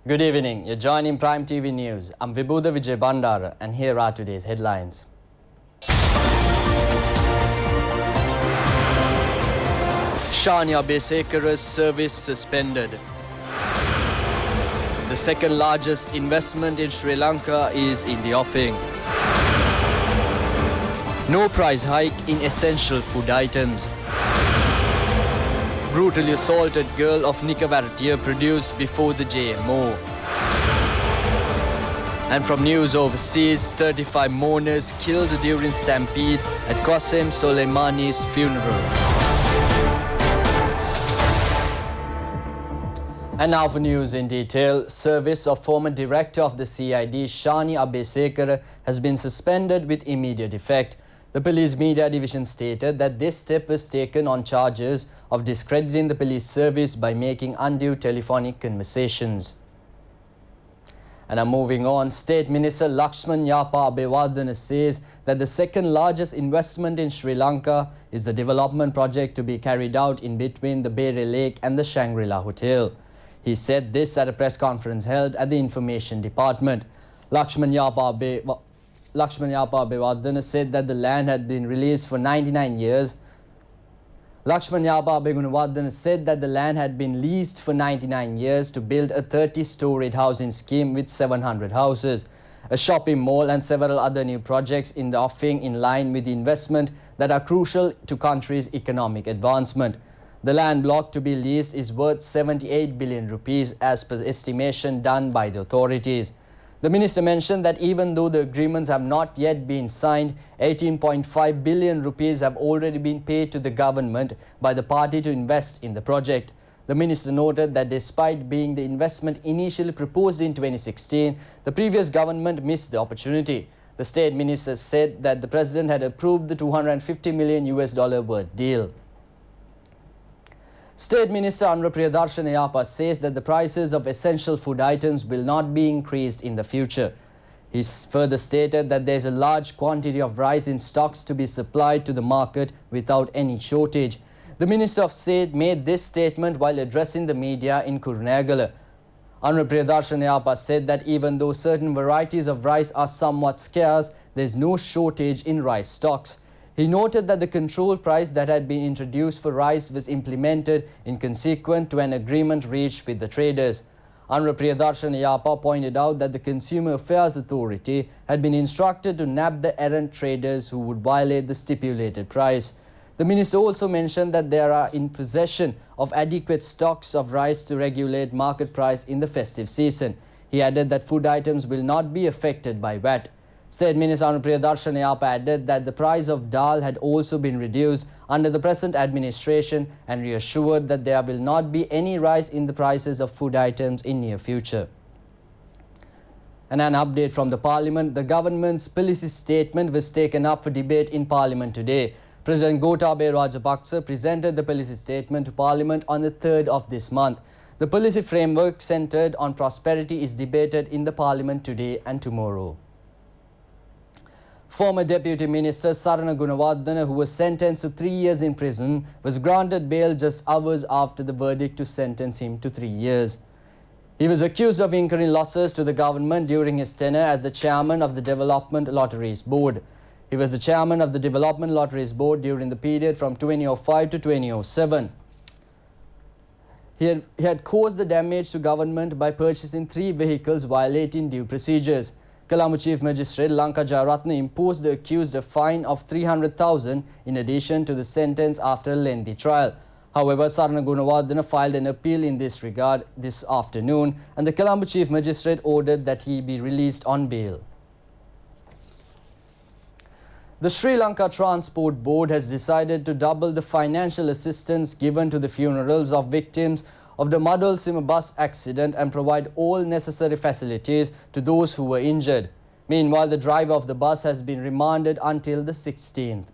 Good evening. You're joining Prime TV News. I'm Vibhuda Vijay Bandara and here are today's headlines. Shania Besekara's service suspended. The second largest investment in Sri Lanka is in the offing. No price hike in essential food items. Brutally assaulted girl of Nikavarattiya produced before the JMO. And from news overseas, 35 mourners killed during stampede at Qasem Soleimani's funeral. And now for news in detail. Service of former director of the CID, Shania Besekara, has been suspended with immediate effect. The police media division stated that this step was taken on charges of discrediting the police service by making undue telephonic conversations. And now moving on, State Minister Lakshman Yapa Abeyewardene says that the second largest investment in Sri Lanka is the development project to be carried out in between the Bere Lake and the Shangri-La Hotel. He said this at a press conference held at the Information Department. Lakshman Yapa Abeyewardene said that the land had been released for 99 years. Lakshman Yapa Abeyewardene said that the land had been leased for 99 years to build a 30-storied housing scheme with 700 houses, a shopping mall and several other new projects in the offing in line with the investment that are crucial to country's economic advancement. The land block to be leased is worth 78 billion rupees as per estimation done by the authorities. The minister mentioned that even though the agreements have not yet been signed, 18.5 billion rupees have already been paid to the government by the party to invest in the project. The minister noted that despite being the investment initially proposed in 2016, the previous government missed the opportunity. The state minister said that the president had approved the $250 million worth deal. State Minister Anura Priyadarshana Yapa says that the prices of essential food items will not be increased in the future. He further stated that there is a large quantity of rice in stocks to be supplied to the market without any shortage. The Minister of State made this statement while addressing the media in Kurunegala. Anura Priyadarshana Yapa said that even though certain varieties of rice are somewhat scarce, there is no shortage in rice stocks. He noted that the control price that had been introduced for rice was implemented in consequence to an agreement reached with the traders. Anura Priyadarshana Yapa pointed out that the Consumer Affairs Authority had been instructed to nab the errant traders who would violate the stipulated price. The minister also mentioned that they are in possession of adequate stocks of rice to regulate market price in the festive season. He added that food items will not be affected by VAT. State Minister Anura Priyadarshana Yapa added that the price of dal had also been reduced under the present administration and reassured that there will not be any rise in the prices of food items in near future. And an update from the Parliament, the government's policy statement was taken up for debate in Parliament today. President Gotabaya Rajapaksa presented the policy statement to Parliament on the 3rd of this month. The policy framework centered on prosperity is debated in the Parliament today and tomorrow. Former Deputy Minister Sarana Gunawardena, who was sentenced to 3 years in prison, was granted bail just hours after the verdict to sentence him to 3 years. He was accused of incurring losses to the government during his tenure as the chairman of the Development Lotteries Board. He was the chairman of the Development Lotteries Board during the period from 2005 to 2007. He had caused the damage to government by purchasing 3 vehicles violating due procedures. Colombo Chief Magistrate Lanka Jayaratne imposed the accused a fine of 300,000 in addition to the sentence after a lengthy trial. However, Sarana Gunawardena filed an appeal in this regard this afternoon and the Colombo Chief Magistrate ordered that he be released on bail. The Sri Lanka Transport Board has decided to double the financial assistance given to the funerals of victims of the Madolsima bus accident and provide all necessary facilities to those who were injured. Meanwhile, the driver of the bus has been remanded until the 16th.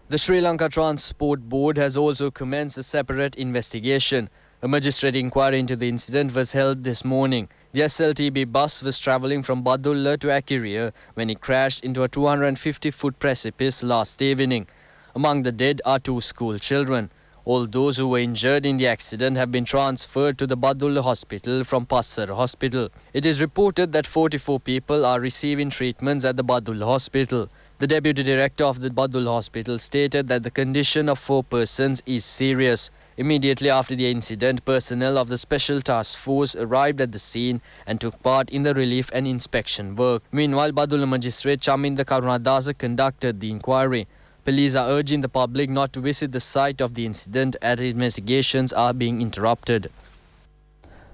The Sri Lanka Transport Board has also commenced a separate investigation. A magistrate inquiry into the incident was held this morning. The SLTB bus was travelling from Badulla to Akiria when it crashed into a 250-foot precipice last evening. Among the dead are 2 school children. All those who were injured in the accident have been transferred to the Badulla Hospital from Passara Hospital. It is reported that 44 people are receiving treatments at the Badulla Hospital. The Deputy Director of the Badulla Hospital stated that the condition of 4 persons is serious. Immediately after the incident, personnel of the Special Task Force arrived at the scene and took part in the relief and inspection work. Meanwhile, Badulla Magistrate Chaminda Karunadasa conducted the inquiry. Police are urging the public not to visit the site of the incident as investigations are being interrupted.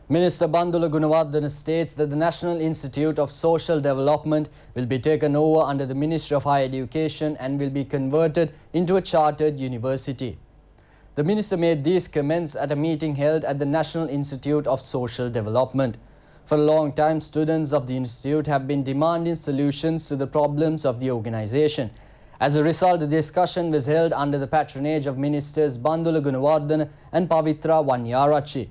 Minister Bandula Gunawardena states that the National Institute of Social Development will be taken over under the Ministry of Higher Education and will be converted into a chartered university. The minister made these comments at a meeting held at the National Institute of Social Development. For a long time, students of the institute have been demanding solutions to the problems of the organization. As a result, the discussion was held under the patronage of Ministers Bandula Gunawardena and Pavitra Wanyarachi.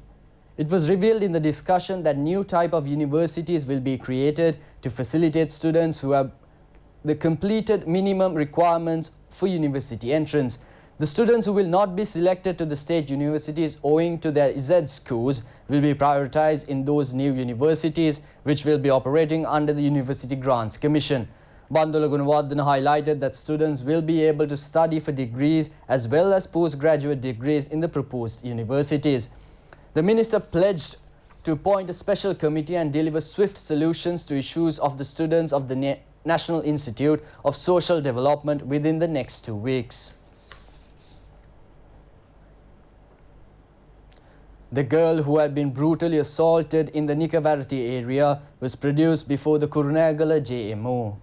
It was revealed in the discussion that new type of universities will be created to facilitate students who have the completed minimum requirements for university entrance. The students who will not be selected to the state universities owing to their Z scores will be prioritized in those new universities which will be operating under the University Grants Commission. Bandula Gunawardena highlighted that students will be able to study for degrees as well as postgraduate degrees in the proposed universities. The minister pledged to appoint a special committee and deliver swift solutions to issues of the students of the National Institute of Social Development within the next 2 weeks. The girl who had been brutally assaulted in the Nikavarati area was produced before the Kurunegala JMO.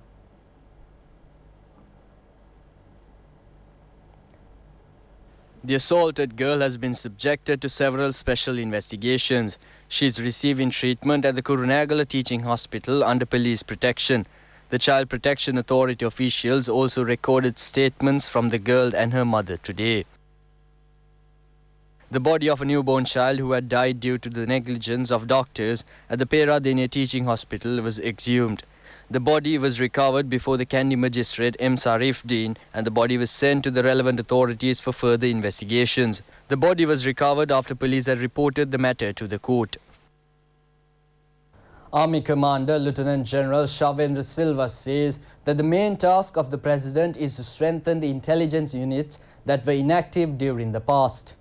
The assaulted girl has been subjected to several special investigations. She is receiving treatment at the Kurunegala Teaching Hospital under police protection. The Child Protection Authority officials also recorded statements from the girl and her mother today. The body of a newborn child who had died due to the negligence of doctors at the Peradeniya Teaching Hospital was exhumed. The body was recovered before the Kandy Magistrate M. Sarifdeen and the body was sent to the relevant authorities for further investigations. The body was recovered after police had reported the matter to the court. Army Commander Lieutenant General Shavendra Silva says that the main task of the President is to strengthen the intelligence units that were inactive during the past.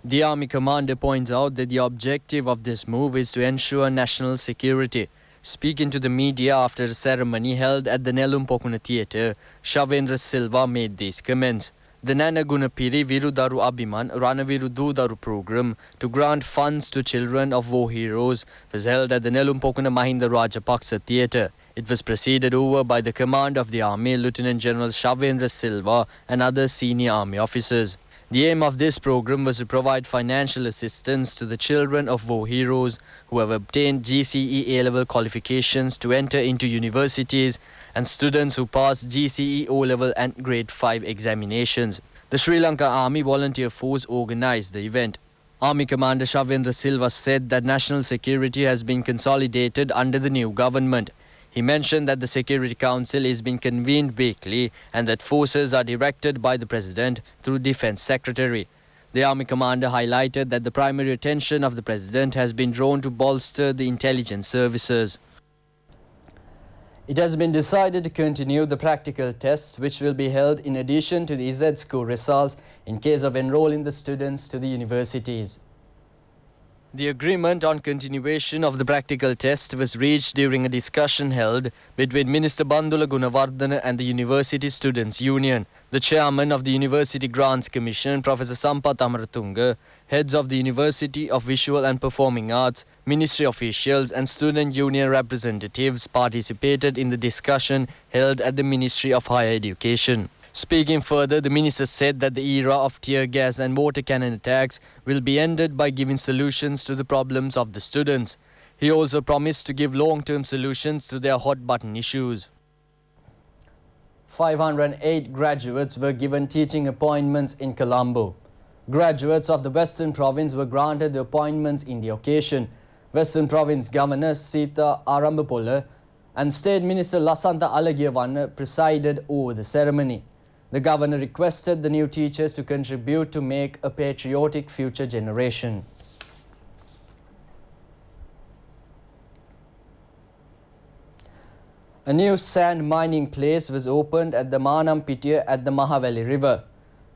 The Army Commander points out that the objective of this move is to ensure national security. Speaking to the media after a ceremony held at the Nelum Pokuna Theatre, Shavendra Silva made these comments. The Nana Gunapiri Virudaru Abhiman Ranaviru Dudaru program to grant funds to children of war heroes was held at the Nelum Pokuna Mahinda Rajapaksa Theatre. It was presided over by the Command of the Army, Lieutenant General Shavendra Silva and other senior Army officers. The aim of this program was to provide financial assistance to the children of war heroes who have obtained GCE A-level qualifications to enter into universities and students who passed GCE O-level and Grade 5 examinations. The Sri Lanka Army Volunteer Force organized the event. Army Commander Shavendra Silva said that national security has been consolidated under the new government. He mentioned that the Security Council is being convened weekly and that forces are directed by the President through Defence Secretary. The Army Commander highlighted that the primary attention of the President has been drawn to bolster the intelligence services. It has been decided to continue the practical tests which will be held in addition to the Z score results in case of enrolling the students to the universities. The agreement on continuation of the practical test was reached during a discussion held between Minister Bandula Gunawardena and the University Students' Union. The chairman of the University Grants Commission, Professor Sampath Amaratunga, heads of the University of Visual and Performing Arts, ministry officials and student union representatives participated in the discussion held at the Ministry of Higher Education. Speaking further, the minister said that the era of tear gas and water cannon attacks will be ended by giving solutions to the problems of the students. He also promised to give long-term solutions to their hot-button issues. 508 graduates were given teaching appointments in Colombo. Graduates of the Western Province were granted the appointments in the occasion. Western Province Governor Sita Arambapola and State Minister Lasantha Alagiyavanna presided over the ceremony. The governor requested the new teachers to contribute to make a patriotic future generation. A new sand mining place was opened at the Manampitiya at the Mahaveli River.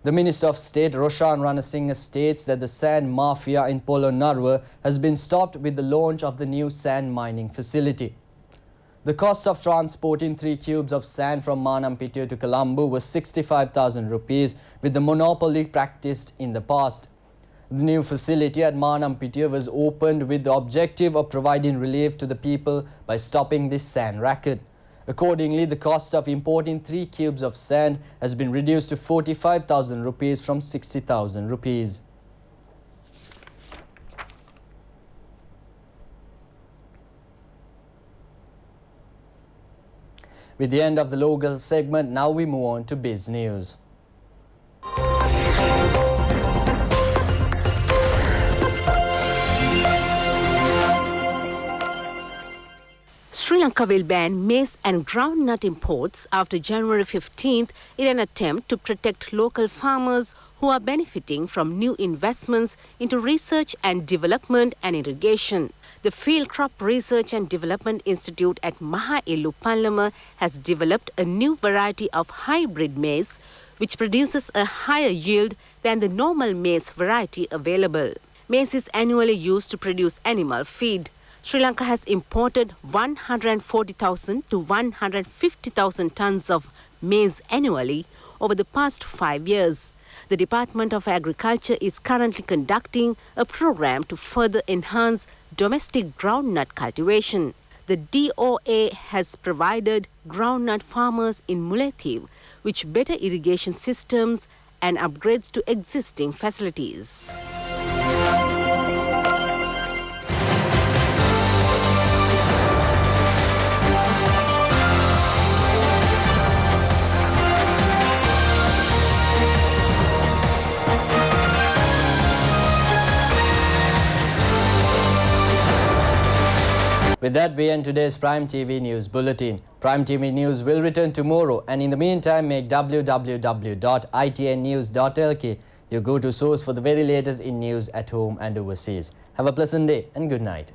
The Minister of State Roshan Ranasinghe states that the sand mafia in Polonnaruwa has been stopped with the launch of the new sand mining facility. The cost of transporting 3 cubes of sand from Manampitiya to Colombo was 65,000 rupees, with the monopoly practiced in the past. The new facility at Manampitiya was opened with the objective of providing relief to the people by stopping this sand racket. Accordingly, the cost of importing 3 cubes of sand has been reduced to 45,000 rupees from 60,000 rupees. With the end of the local segment, now we move on to Biz News. Sri Lanka will ban maize and groundnut imports after January 15th in an attempt to protect local farmers who are benefiting from new investments into research and development and irrigation. The Field Crop Research and Development Institute at Maha Illu Pallama has developed a new variety of hybrid maize which produces a higher yield than the normal maize variety available. Maize is annually used to produce animal feed. Sri Lanka has imported 140,000 to 150,000 tons of maize annually over the past 5 years. The Department of Agriculture is currently conducting a program to further enhance domestic groundnut cultivation. The DOA has provided groundnut farmers in Mullaitivu with better irrigation systems and upgrades to existing facilities. With that, we end today's Prime TV News Bulletin. Prime TV News will return tomorrow, and in the meantime, make www.itnnews.lk your go-to source for the very latest in news at home and overseas. Have a pleasant day and good night.